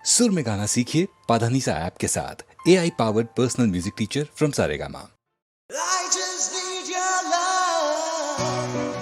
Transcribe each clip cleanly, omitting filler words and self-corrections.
सुर में गाना सीखिए पाधानीसा ऐप के साथ AI powered personal music teacher from Saregama. I just need your love.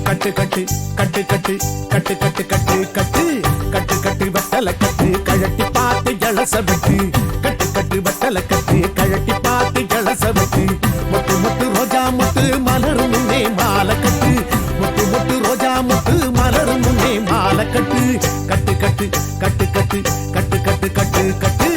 கட்டு கட்டு கட்டு கட்டு கட்டு கட்டு கட்டு கட்டு கட்டு வட்டல கட்டு கழட்டி பார்த்து ஜலச விட்டு கட்டு கட்டு வட்டல கட்டு கழட்டி பார்த்து ஜலச விட்டு மொட்டு மொட்டு ரோஜா மொட்டு மலரும் முன்னே மாலை கட்டு மொட்டு மொட்டு ரோஜா மொட்டு மலரும் முன்னே மாலை கட்டு கட்டு கட்டு கட்டு கட்டு கட்டு கட்டு கட்டு கட்டு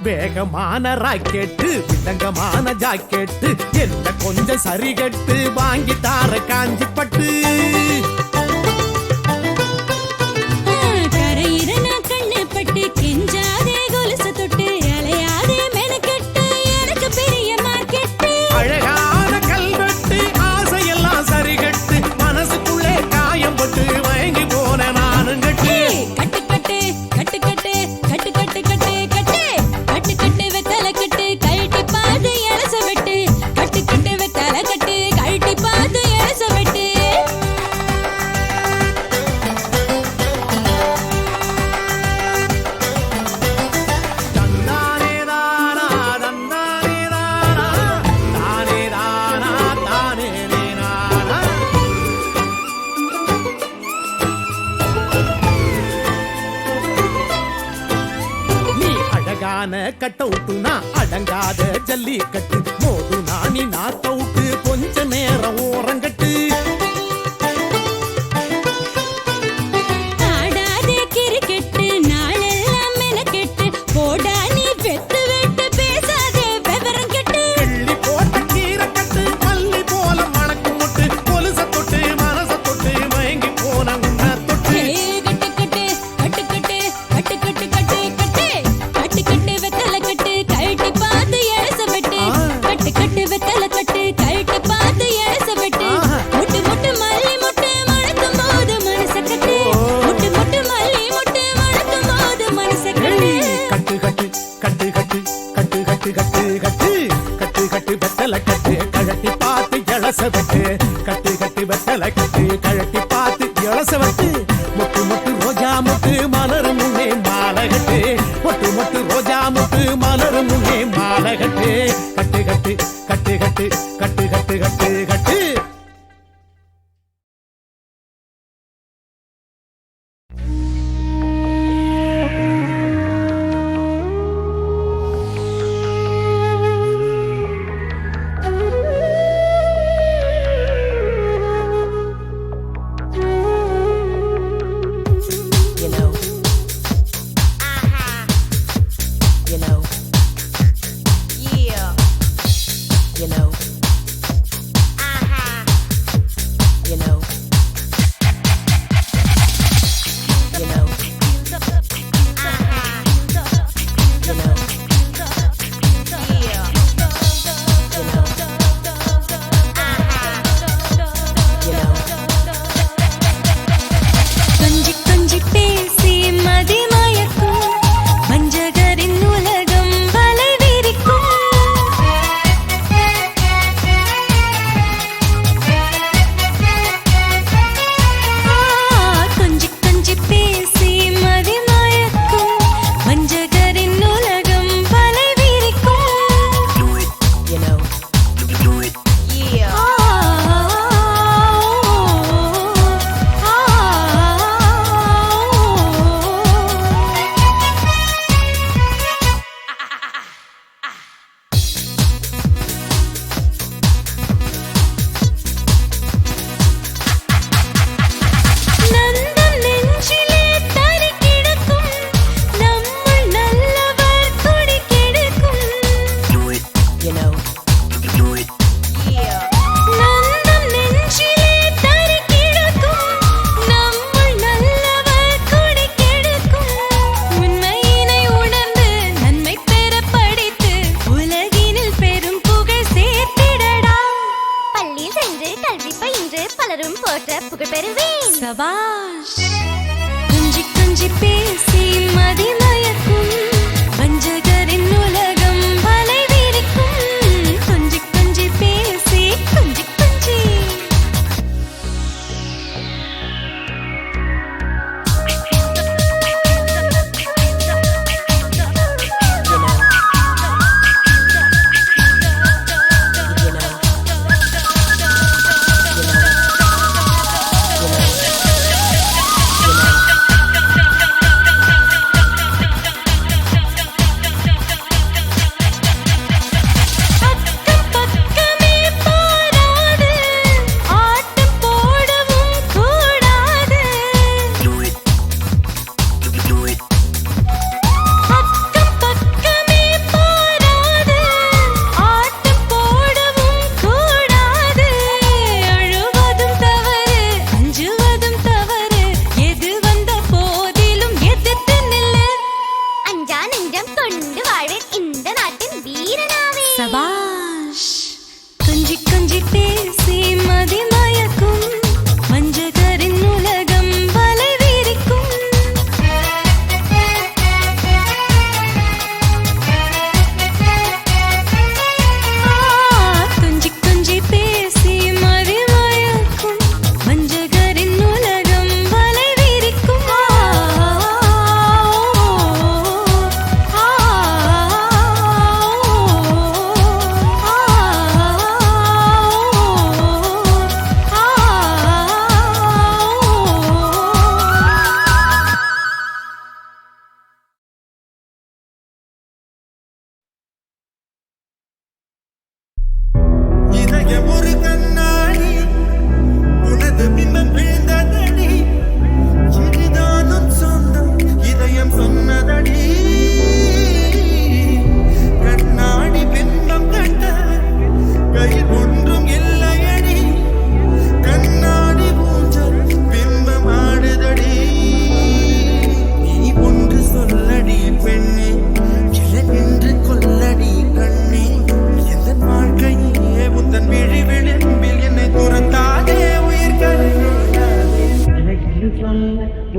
வேகமான ராக்கெட்டு விதங்கமான ஜாக்கெட்டு என்ன கொஞ்சம் சரிகட்டு வாங்கி தார காஞ்சி பட்டு கட்டு கெஞ்சாதே கொலுசு தொட்டு அலையாதே மெனக்கெட்டு எனக்கு பெரிய மார்க்கெட்டு அழகான கல்வெட்டு ஆசையெல்லாம் சரிகட்டு மனசுக்குள்ளே காயம் பட்டு வாங்கி போன நானும் கட்டு யானை கட்ட விட்டுனா அடங்காத ஜல்லிக்கட்டு மோது நாணி நாக்க விட்டு கொஞ்ச நேரம் ஓரங்கட்டு ஆடாதே கிரிக்கெட்டு நாளெல்லாம் மெனக்கெட்டு போடா நீ வெட்டு வெட்டு பேசாதே விவரம் கெட்டு கிள்ளி போட்ட கீரை கட்டு மல்லி போல மணக்கு முட்டு கொலுச தொட்டு மனச தொட்டு மயங்கி போன உன்ன தொட்டு கட்டு கட்டு கட்டு கட்டு கட்டு கட்டு கட்டு கட்டு கட்டு கட்டு வெத்தல கட்டு கழட்டி பார்த்து எழச வெட்டு கட்டு கட்டு வெத்தல கட்டு கழட்டி பார்த்து எழச வெட்டு முட்டு முட்டு மல்லி முட்டு மணக்கும் போது மனச கட்டு முட்டு முட்டு மல்லி முட்டு மணக்கும் போது மனச கட்டு கட்டு கட்டு கட்டு கட்டு கட்டு கட்டு கட்டு கட்டு கட்டு கட்டு வெத்தல கட்டு கழட்டி பார்த்து எழச வெட்டு கட்டு கட்டு வெத்தல கட்டு கழட்டி பார்த்து எழச வெட்டு மொட்டு மொட்டு ரோஜா மொட்டு மலர் முன்னே மாலை கட்டு மொட்டு மொட்டு ரோஜா மொட்டு மலர் முன்னே மாலை கட்டு கட்டு கட்டு கட்டு கட்டு கட்டு கட்டு கட்டு கட்டு You know.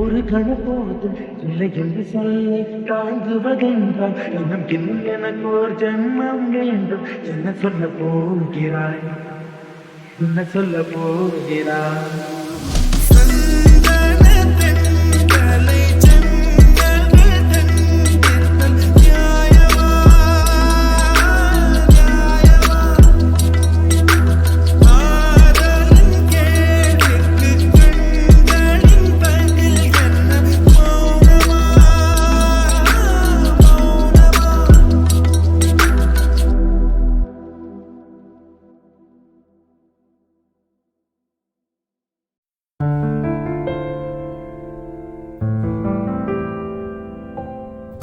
ஒரு கணப்போதும் இல்லை என்று சொல்லி தாங்குவதென்றால் இன்னும் இன்னும் எனக்கு ஒரு ஜென்மம் வேண்டும். என்ன சொல்ல போகிறாய், என்ன சொல்ல போகிறாய்?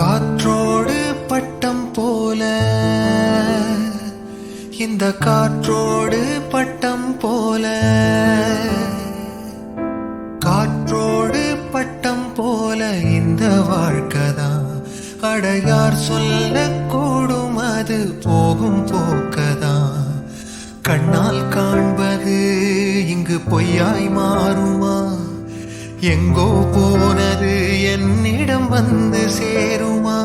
காற்றோடு பட்டம் போல இந்த காற்றோடு பட்டம் போல காற்றோடு பட்டம் போல இந்த வாழ்க்கைதான். அடையார் சொல்லக்கூடும் அது போகும் போக்கதான். கண்ணால் காண்பது இங்கு பொய்யாய் மாறுமா? எங்கோ போனது என்னிடம் வந்து சேருமா?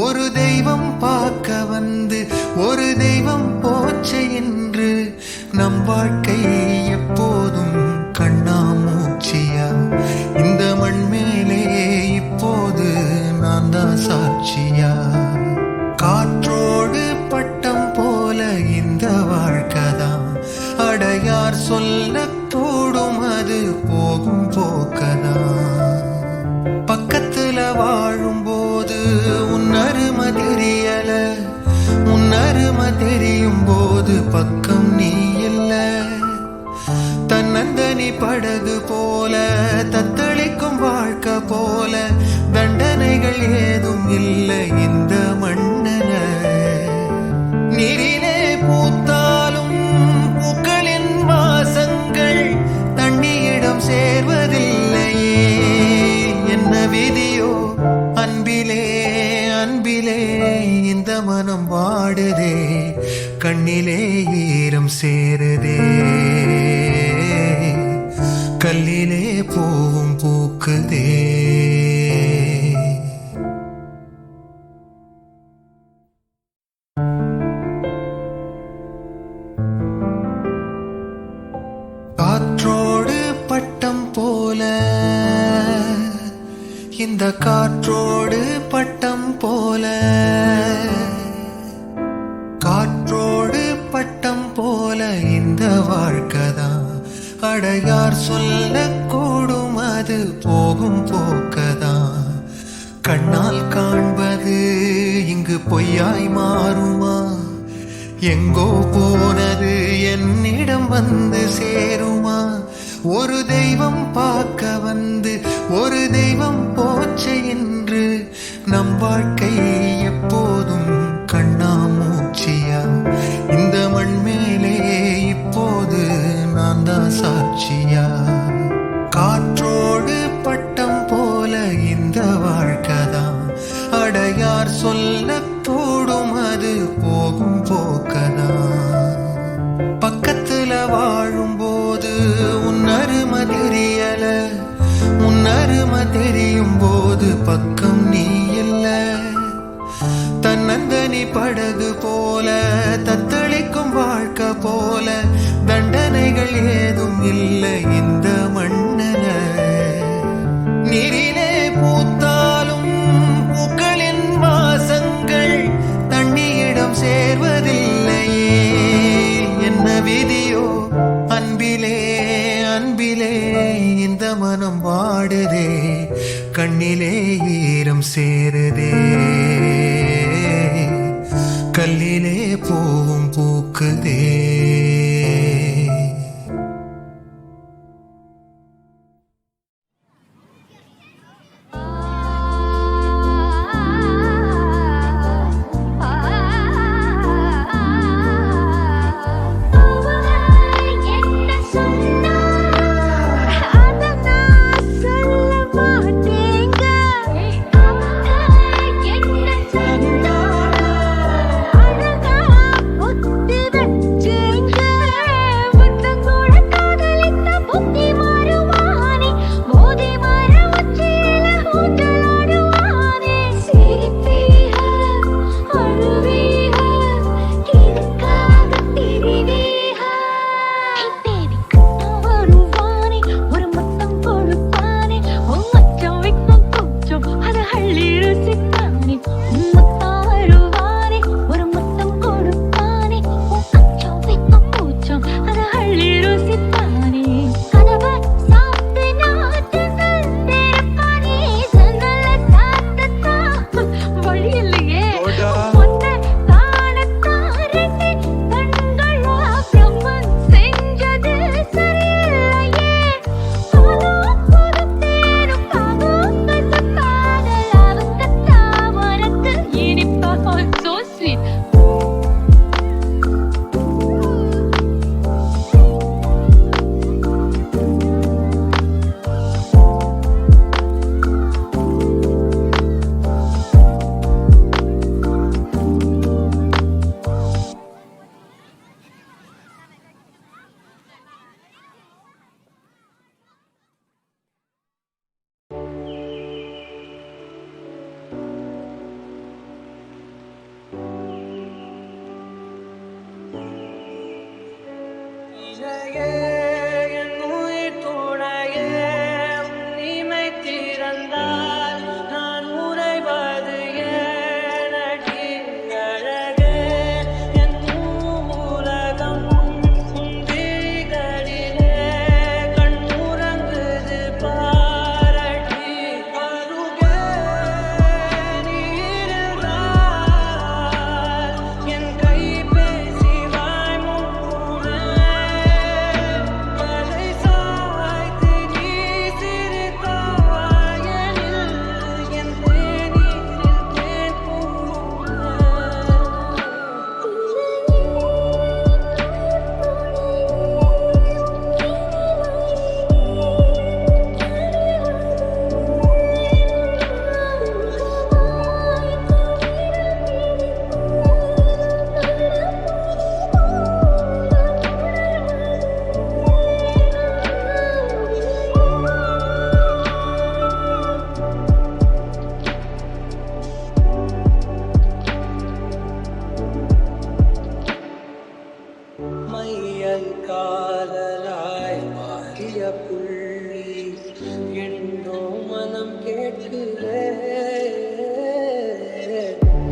ஒரு தெய்வம் பார்க்க வந்து ஒரு தெய்வம் போச்சு என்று நம் வாழ்க்கை எப்போதும் கண்ணாமூச்சியா? இந்த மண் மேலே இப்போது நான் தான் சாட்சியா? காற்றோடு பட்டம் போல இந்த வாழ்க்கைதான். அடையார் சொல்லக்கூடும் அது போகும் போக்கதான். பக்கத்துல வாழும்போது உன் அருமை தெரியல, உன் அருமை தெரியும் போது பக்கம் நீ இல்ல. தன்னந்தனி படகு போல தத்தளிக்கும் வாழ்க்கை போல தண்டனைகள் ஏதும் இல்லை இந்த மண்ணில. நீரிலே பூத்தாலும் பூக்களின் வாசங்கள் தண்ணியிடம் சேர்வதில்லையே. என்ன விதியோ அன்பிலே அன்பிலே இந்த மனம் வாடுதே. கண்ணிலே ஈரம் சேருதே, கல்லிலே பூவும் பூக்குதே. காற்றோடு பட்டம் போல இந்த காற்றோடு பட்டம் போல காற்றோடு பட்டம் போல இந்த வாழ்க்கைதான். அடையார் சொல்லக்கூடும் அது போகும் போக்கதான். கண்ணால் காண்பது இங்கு பொய்யாய் மாறுமா? எங்கோ போனது என்னிடம் வந்து சேருமா? ஒரு தெய்வம் பார்க்க வந்து ஒரு தெய்வம் போச்சு என்று நம் வாழ்க்கை எப்போதும் கண்ணாமூச்சியா? இந்த மண் மேலே இப்போது நான் தான் சாட்சியா? காற்றோடு பட்டம் போல இந்த வாழ்க்கைதான். அடையார் சொல்லக்கூடும் அது போகும் போக்கதான். பக்கத்துல வாழும்போது உன் அருமை தெரியல, உன் அருமை தெரியும் போது பக்கம் நீ இல்ல. தன்னந்தனி படகு போல தத்தளிக்கும் வாழ்க்கை போல தண்டனைகள் ஏதும் இல்லை இந்த மண்ணில. நீரிலே பூத்தாலும் பூக்களின் வாசங்கள் தண்ணியிடம் சேர்வதில்லையே. என்ன விதியோ அன்பிலே அன்பிலே இந்த மனம் வாடுதே. கண்ணிலே ஈரம் சேருதே, கல்லிலே பூவும் பூக்குதே. அழகா ஒத்து வச்சு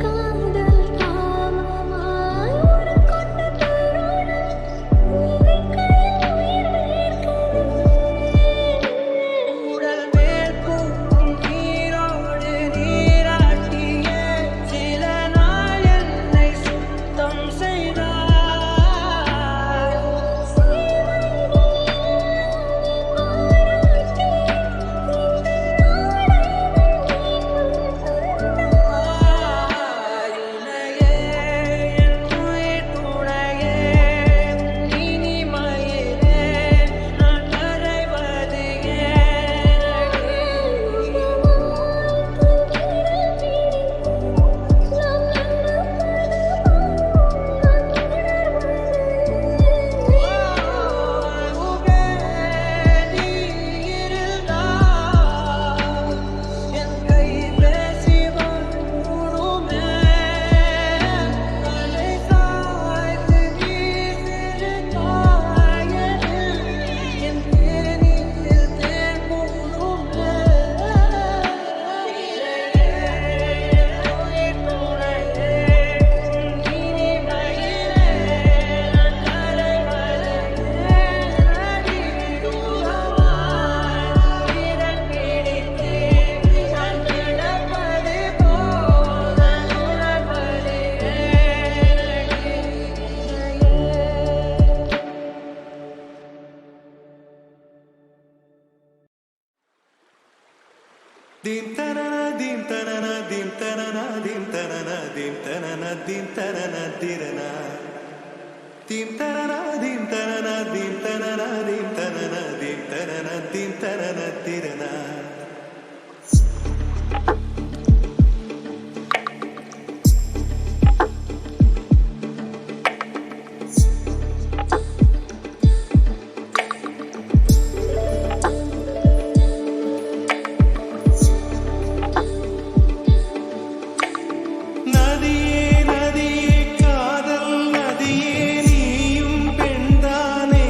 காதல் காமமாய் ஒரு கொண்ட தருணம் உயிர்க்கையில் உயிர் உடல் மேற்கும் நீரோடு நீராட்டிய சில நாள் என்னை சுத்தம் செய்தாய். உன்னையே என் உயிர் துணையே, இனிமையிலே நான் கரைவது ஏனடி? அருகே நீ இருந்தால் என் கை பேசி வந்துடுமே. தலை சாய்த்து நீ சிரித்தாய் என் தேனில் தேன் மூடுமே. உயிர் துணையே, இனிமையிலே நான் கரைவது ஏனடி? தூரமாய் விரல் பிடித்து நான் கிடப்பது போல் நான் உணர்வது ஏனடி? Dim tarana dim tarana dim tarana dim tarana dim tarana dim tarana dirana. Dim tarana dim tarana dim tarana dim tarana dim tarana dim tarana dirana. நதியே நதியே காதல் நதியே நீயும் பெண்தானே,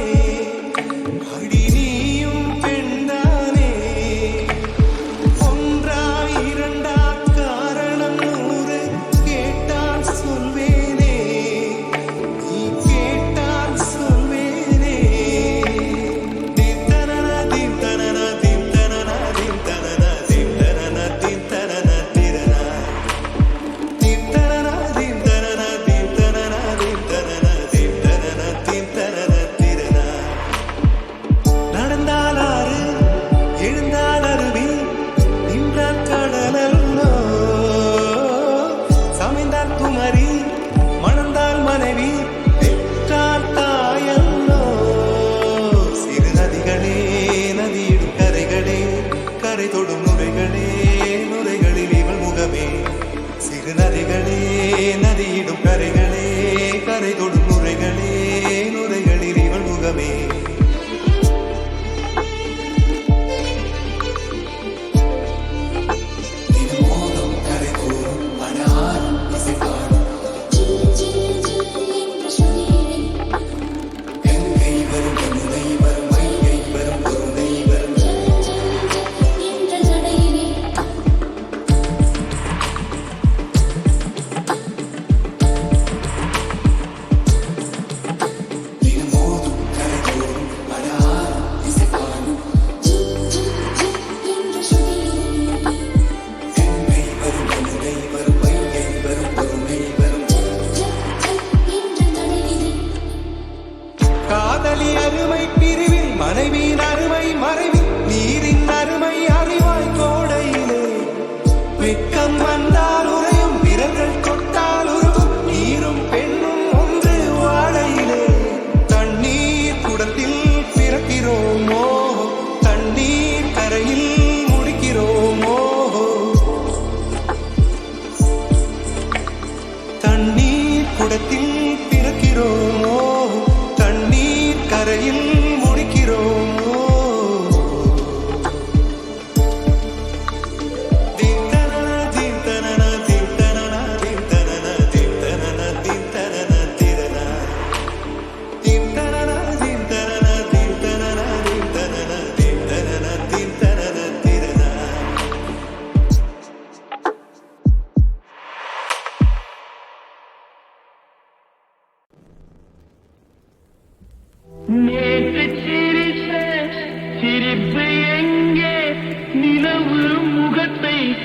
அடி நீயும் பெண்தானே. ஒன்றா இரண்டா காரணம் நூறு கேட்டால் சொல்வேனே, நீ கேட்டால் சொல்வேனே. தீம் தனனா தீம் தனனா தீம் தனனா தீம் தனனா தீம் தனனா தீம் தனனா திரனா. தீம் தனனா தீம் தனனா தீம் தனனா தீம் தனனா தீம் தனனா தீம் தனனா திரனா. நடந்தால் ஆறு எழுந்தால் அருவி நின்றால் கடலல்லோ, சமைந்தால் குமரி மணந்தால் மனைவி பெற்றால் தாயல்லோ. சிறு நதிகளே நதியிடும் கரைகளே, கரை தொடும் நுரைகளே நுரைகளில் இவள் முகமே. சிறு நதிகளே நதியிடும் கரைகளே, கரை தொடும் நுரைகளே நுரைகளில் இவள் முகமே. தினமோதும் கரை தோறும் அனாரும் இசைப்பாடும் கங்கை வரும் யமுனை வரும் வைகை வரும் பொருணை வரும்.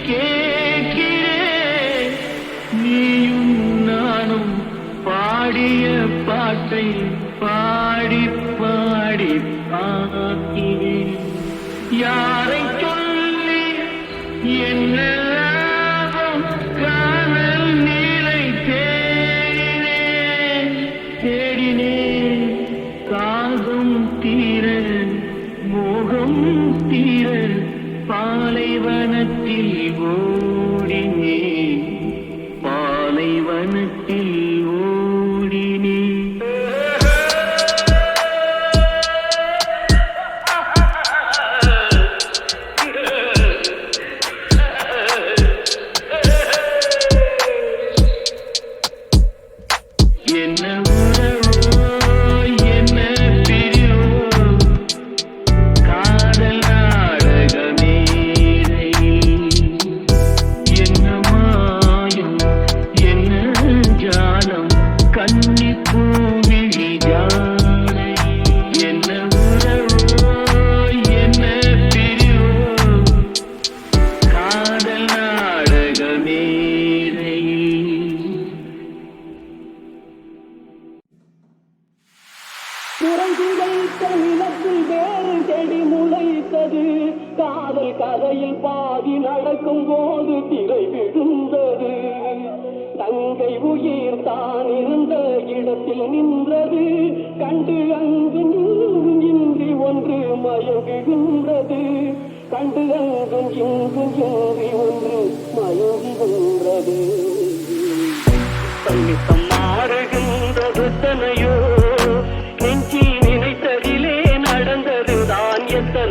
கேட்கிறேன் நீயும் நானும் பாடிய பாட்டை பாடி பாடி பார்க்கிறேன் யாரை சொல்லி என்ன லாபம் காதல் நீரை தேடினேன் தேடினேன் காகம் தீர மோகம் தீர பாலைவனத்தில் ஓடினேன் பாலைவனத்தில் ஓடினேன் என்ன உறவோ என்ன பிரிவோ காதல் நாடகமேதை என்ன மாயம் என்ன ஜாலம் கன்னிப்பூ விழி ஜாடை என்ன உறவோ என்ன பிரிவோ காதல் நாடகமேதை புறஞ்சிதைத்த நிலத்தில் வேறு செடி முளைத்தது காதல் கதையில் பாதி நடக்கும் போது திரை விழுந்தது தங்கை உயிர் தான் இருந்த இடத்தில் நின்றது கண்டு அங்கும் இங்கும் இன்றி ஒன்று மயங்குகின்றது கண்டு அங்கும் இங்கும் இன்றி ஒன்று மயங்குகின்றது சன்னித்தம் மாறுகின்றது தனையோ நெஞ்சி நினைத்ததிலே நடந்ததுதான் எத்தனை